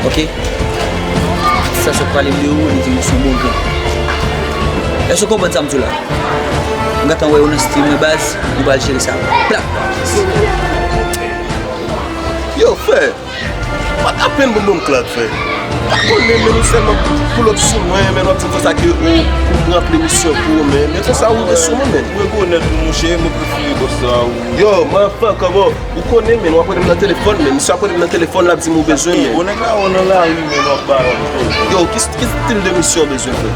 Ok? Ça se parle de où, il dit que son bon grand. Est-ce que vous comprenez ça, là? On attend on estime de base, on va gérer ça. Plac. Yo, frère, pas ta peine pour mon club, frère. Pas qu'on est nous seulement pour l'autre sous moi, mais notre c'est ça que on remplit mission pour mais c'est ça où est sous moi mais. Vous connaissez mon cher, mon préféré Bosal. Yo, ma frère comment vous connaissez mais on appelle dans téléphone mais monsieur appelle dans téléphone là dit mon besoin. On est là mais non pas. Yo, qu'est-ce style de mission besoin frère?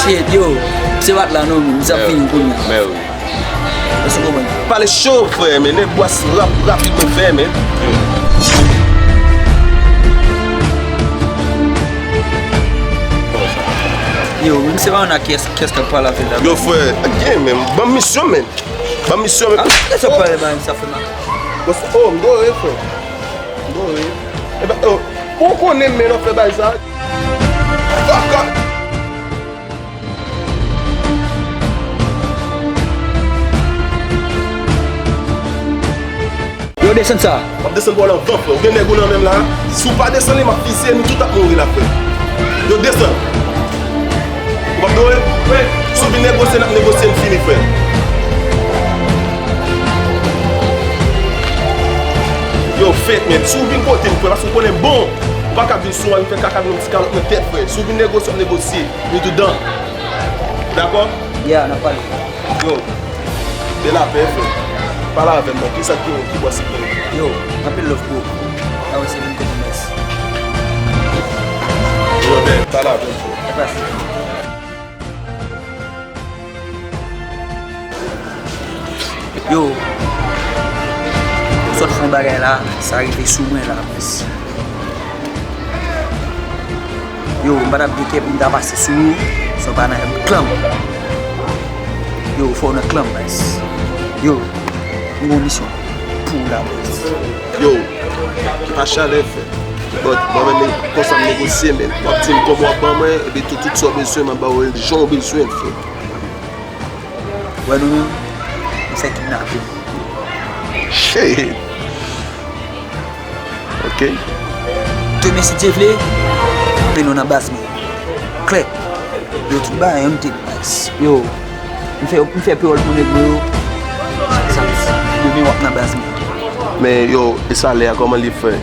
Shit, yo, c'est what là non, nous avons fini pour nous. Mais oui. Est-ce que vous comprenez? Pas les chauds frère mais les bois rapidement fait mais. Yo, vous ne savez pas qu'est-ce que parle avec là. Yo frère, again même, bonne mission même. Bonne mission même. Qu'est-ce que parle avec ça fait mal? Oh, m'doye frère. M'doye. Eh ben, oh, pourquoi on aime mais on fait pas ça? Fuck up. Yo, descends ça. On descend pour l'enfant frère. Vous venez gouler même là. Si vous pas descendre, ma fille, nous tout à mourir là frère. Yo, descend. Vous va doyer? Oui. Si vous négocier, nous négocier fini frère. Yo, faites même. Si vous venez côté frère, parce que vous connaissez bon. Pas qu'à venir souvent, faire caca dans notre tête frère. Si vous venez négocier, nous dedans. D'accord? Yeah, on a parlé. Yo, de la paix frère. Parle avec moi. Qui ça qui voit ce qu'il Yo, rappelle le coup. Ah ouais, c'est une Kòmanse. Yo, ben, parle avec moi. Yo, sort font bagay là, ça arrive sous moi là. Yo, madame dit que pour passer sous nous, ça va un clam. Yo, faut un clam, guys. Yo, une mission pour la base. Yo, pas chalet fait. Bon, moi-même, quand ça me négocie, mais moi, je me comprends pas, moi, et puis tout ça besoin, les gens ont besoin de faire. Ouais, nous-mêmes, on s'est kidnappé. Shit. Ok. Tu me si tu veux, mais nous na base clair. Yo, tu vas un petit base. Yo, on fait plus pour les gros. Ça, nous na base. Mais yo, et ça l'air comment il fait?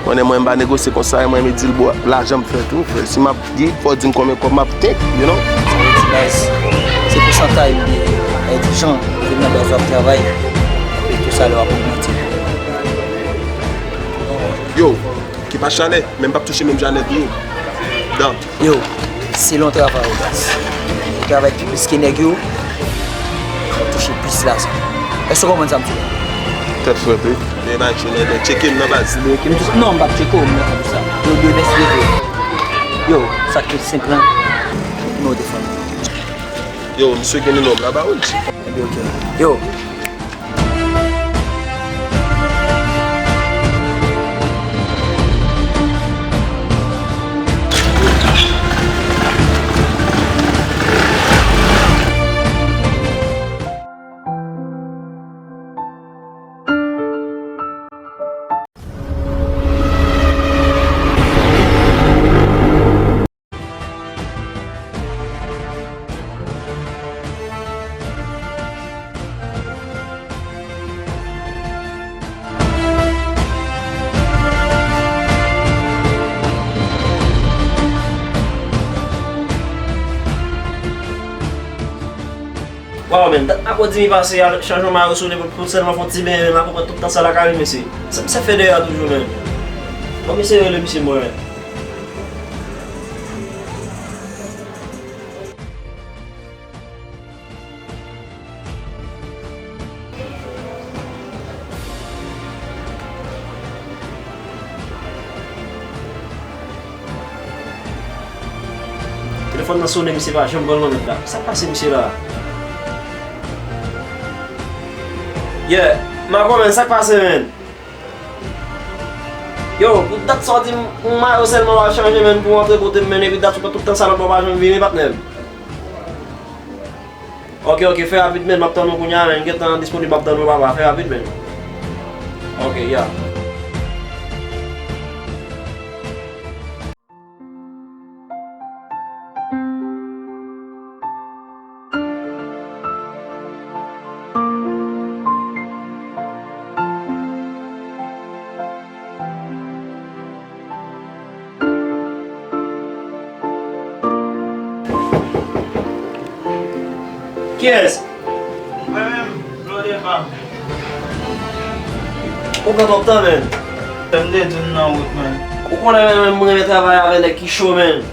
On est moins pas négocier comme ça, moi me dit l'argent me fait tout, frère. Si m'a dit faut dire combien comme m'a take, you know? C'est pourcentage des gens qui viennent dans le travail et tout ça leur a augmenté. Yo, qui pas chalet, même pas toucher même Janet yo. Dan. Yo, c'est long travail au gars. Le travail plus que négio, toucher plus là. Est-ce que vous comprenez ça? Tête frappée. Les matchs, les check-in dans base. Non, on va checker comme ça. Yo, deux messieurs. Yo, ça qui est simple. Nous défendons. Yo, monsieur qui est là là-bas, oui. Yo. Wow men, après 10 000 passé, changement m'a reçu pour seulement faire petit bien, là pour tout le temps ça la carré monsieur. Ça fait déjà toujours même. Comme c'est le monsieur moi. Téléphone n'a sonné monsieur pas, j'aime bon là. Ça passe monsieur là. Yeah, ma comment ça passe man? Yo, pour date sorti moi seulement va changer même pour entrer côté mener puis date tout le temps ça là pas venir partenaire. OK, fais rapidement maintenant nous connait un temps disponible maintenant nous va faire rapidement. OK, yeah. Yes. Mwen, blode pa. Ou ka top tan men? Mde dun nan wot men. Ou konen men mwen me travay avè de ki show men?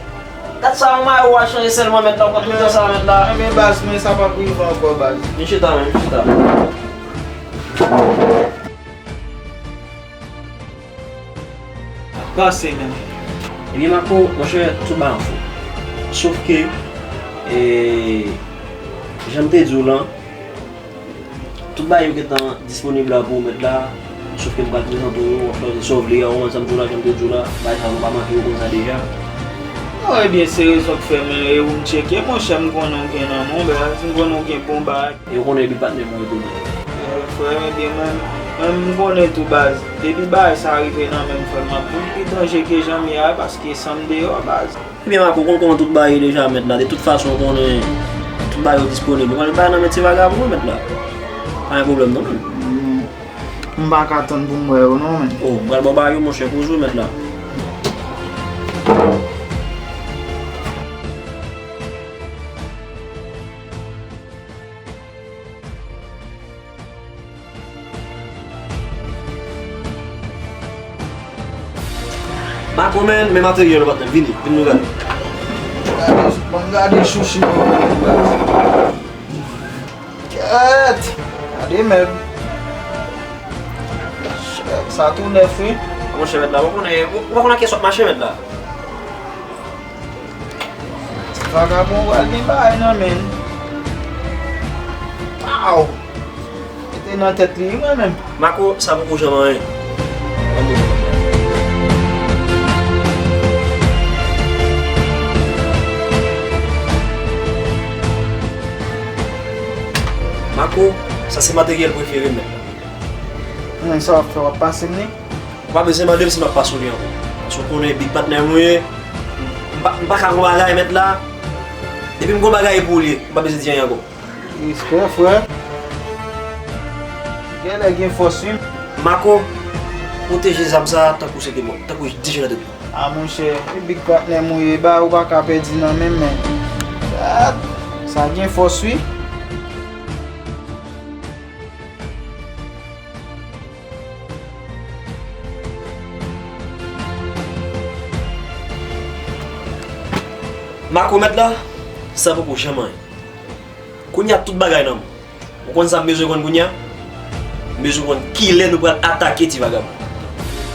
Dat sa mwen ou a chanje selman met la, ou ka tout sa met la. Mwen bas, men sa pa pou yon anko bas. Min chita men, min chita. Pase men. Ebi mako, mwen chè tout ba an fò. Sauf ke, jante djou lan, tout ba yon ketan disponible la pou met la, sauf ke mwen prezentou yon, mwen chè sauve li, ou mwen samtou la jante djou la, ba yon pa manke yon kon sa deja. Ebyen se rezon k fè men, yon mwen cheke, mwen chè mwen konon gen nan moun be, mwen konon gen bon ba. Yon konen bi patne mwen yon tou. Fè ebyen men, mwen konen tou baz. Depi ba sa arrive nan men fè mwen pou, pi danje ke jan mi a, paske samde yo baz. Ebi mako, kon tout ba yon deja met la, de tout fason konen tout ba yon disponible. Konen ba nan met ti vagabon met la. Pa yon problem non men. Mwen bak atan pou mwen yo non men. Oh, mwen ba yon mwen chè koujou met la. Mako men, men materyel patne, vini nou gade. Mwen gade chouchi mwen. Ket! Gade men. Sa tou nef we. Mwen chè met la, wakon a kesot mache met la. Vagabon wal gen bay nan men. Aw! Ete nan tet li mwen men. Mako, sa pou koujaman yon. Mako, sa se materyel preferi men. Mwen sa wap fè wap pase mne. Mpa beze mandem si mpa pasou li an. So konen big partner mwen, mpa ka kon bagay met la. Depi mkon bagay pou li, mpa beze diyan yago. Iskè fwe. Gen lè gen foswim. Mako, proteje zamsa takou seke moun, takou dijena depi. A moun chè, big partner mwen ba ou bak apè di nan men men. Sa gen foswim. Mako met la, sa pou jaman. Kounya tout bagay nan moun. Ou kon sa mezo kon kounya, mezo kon ki lè nou pral atake ti vagabon.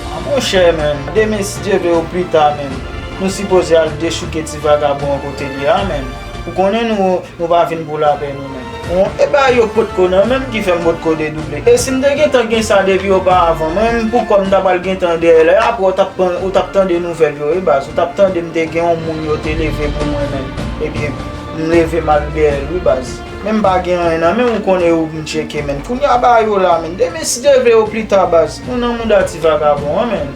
A moun chè men, demen si Dieu ve ou plita men, nou sipoze al dechouke ti vagabon kote li a men. Ou konen nou ba vin pou la pe nou men. E ba yo pot konan, menm ki fèm bot kode double. E si mde gen tan gen sa devi yo ba avan, menm pou kom dabal gen tan de ele, apre ou tap tan de nouvel yo, e bas, ou tap tan de mde gen yon moun yo te leve pou mwen men. Ebyen, mleve mal be el, e bas. Menm ba gen an enan, menm ou konen ou mcheke men. Koun ya ba yo la men, demen si devre yo plita bas, nou nan moun dati vagabon men.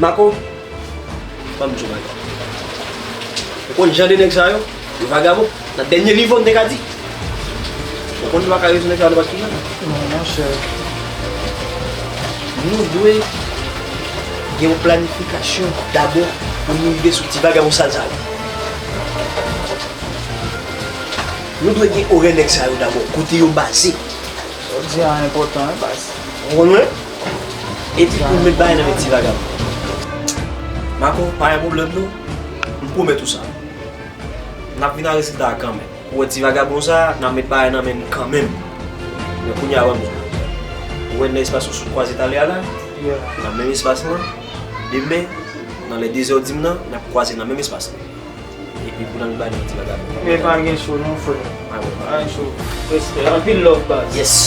Mako, pan mjou bagay. Ou kon jande nek sa yo? Yo vagabon, na denye livon deka di. Ou kon di wakare yon nek sa yo bas ki jan? Non, mon chè. Nou dwe gen yon planifikasyon d'abord pou nou yve sou ti vagabon salsal. Nou dwe gen ore nek sa yo d'abord, kote yon base. So di an important, e bas. Ou kon mwen? E ti pou mwen baye nan men ti vagabon. Mako, pa yon problem nou, mpou mwen tout sa. Nap vina resultat kanmen. Ou ti vagabon sa, nan met baye nan men kanmen. Men kounya wè mwen. Ou en espasyon sou 3 Italia la, nan men espasyon, demè, nan le 10 heures dim nan, nan croise nan men espasyon. E pi pou nan baye nan ti vagabon. Men pa gen show non fwe. A wè. A gen show. Respect. An pil love bas. Yes.